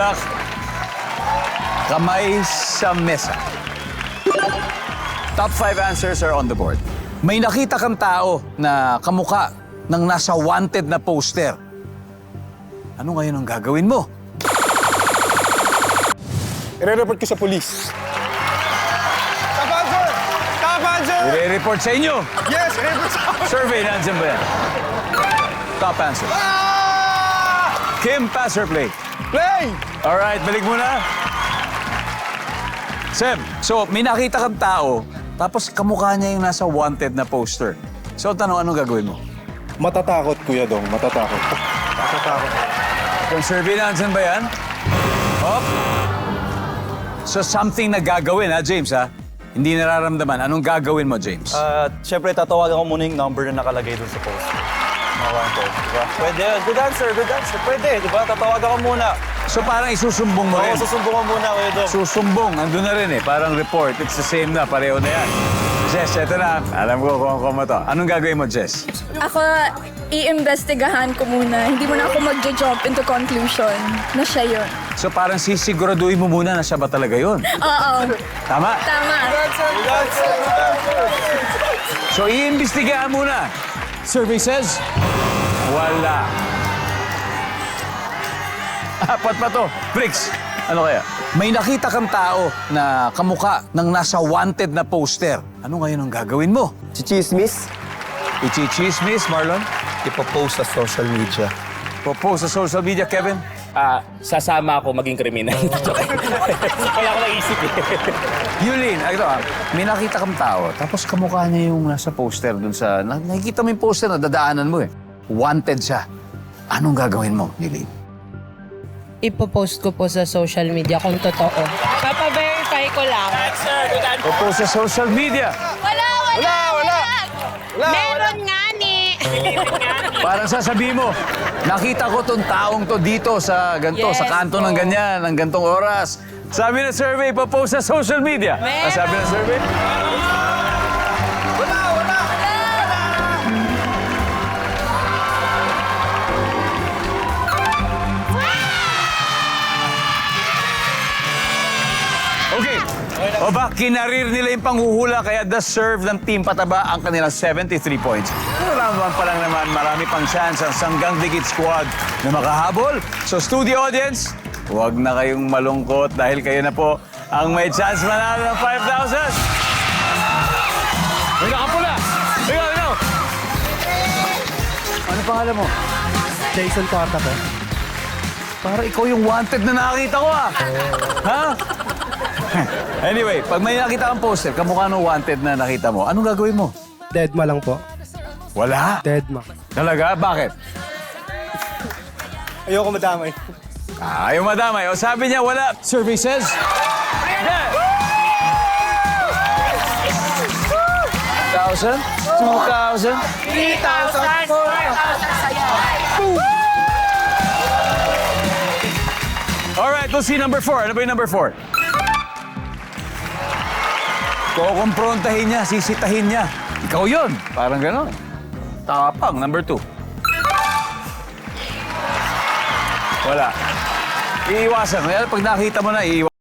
luck. Kamay sa mesa. Top 5 answers are on the board. May nakita kang tao na kamukha ng nasa wanted na poster. Ano ngayon ang gagawin mo? I-report ko sa police. Top answer! Top answer! I-report sa inyo. Yes, i-report sa Survey, nandiyan ba yan? Top answer. Kim, pass or play? Play! Alright, balik muna. Seb, so may nakita kang tao, tapos kamukha niya yung nasa wanted na poster. So tanong, anong gagawin mo? Matatakot, Kuya Dong. Matatakot. Matatakot. Kung survey na, andyan ba yan? Hop. So something na gagawin, ha, James, ha? Hindi nararamdaman. Anong gagawin mo, James? Siyempre, tatawagan ko muna yung number na nakalagay dun sa post. Wanted, diba? Pwede yun. Good answer, good answer. Pwede, diba? Tatawagan ko muna. So parang isusumbong mo rin. Oo, susumbungan muna, Kuya Dong. Susumbong, andun na rin eh. Parang report. It's the same na, pareho na yan. Jess, eto na. Alam ko kung mo to. Anong gagawin mo, Jess? Ako, iimbestigahan ko muna. Hindi muna ako mag-jump into conclusion na siya yun. So parang sisiguraduhin mo muna na siya ba talaga yun? Oo. Tama? Tama. So iimbestigahan muna. Survey says, wala. Apat pa to. Bricks, ano kaya? May nakita kang tao na kamukha ng nasa wanted na poster. Ano ngayon ang gagawin mo? Chichismis? Ichi-chismis, Marlon? Ipopost sa social media. Propose sa social media, Kevin? Sasama ako maging kriminal. Kaya ako naisip eh. Yulin, ito may nakita kang tao, tapos kamukha niya yung nasa poster dun sa... Nakikita mo yung poster na dadaanan mo eh. Wanted siya. Anong gagawin mo, Yulin? Ipopost ko po sa social media kung totoo. Papa-verify ko lang. Propose sa social media. Wala. Meron nga ni. Parang sasabihin mo, nakita ko tong taong to dito sa ganito, Yes, sa kanto ng ganyan, ng gantong oras. Sabi ng survey, pa-post sa social media. Meron. Sabi ng survey? Okay. O ba, kinarir nila yung panghuhula kaya deserve ng Team Pataba ang kanilang 73 points. Pero naman pa lang naman, marami pang chance ang Sanggang Dikit Squad na makahabol. So studio audience, huwag na kayong malungkot dahil kayo na po ang may chance manalo ng 5,000. May nakapula! Ikaw! Ano pangalan mo? Jason Corta po. Para ikaw yung wanted na nakakita ko Ha? Anyway, pag may nakita kang poster, kamukha ng wanted na nakita mo, anong gagawin mo? Deadma lang po. Wala. Deadma. Talaga? Bakit? Ayoko madamay. Ayaw madamay. O sabi niya, wala. Survey says... Yeah. 1,000? 2,000? 3,000, 4,000. Alright, we'll see number 4. Ano ba yung number 4? Kukumprontahin niya, sisitahin niya. Ikaw yun. Parang gano'n. Tapang, number 2. Wala. Iiwasan. Pag nakita mo na, iiwasan.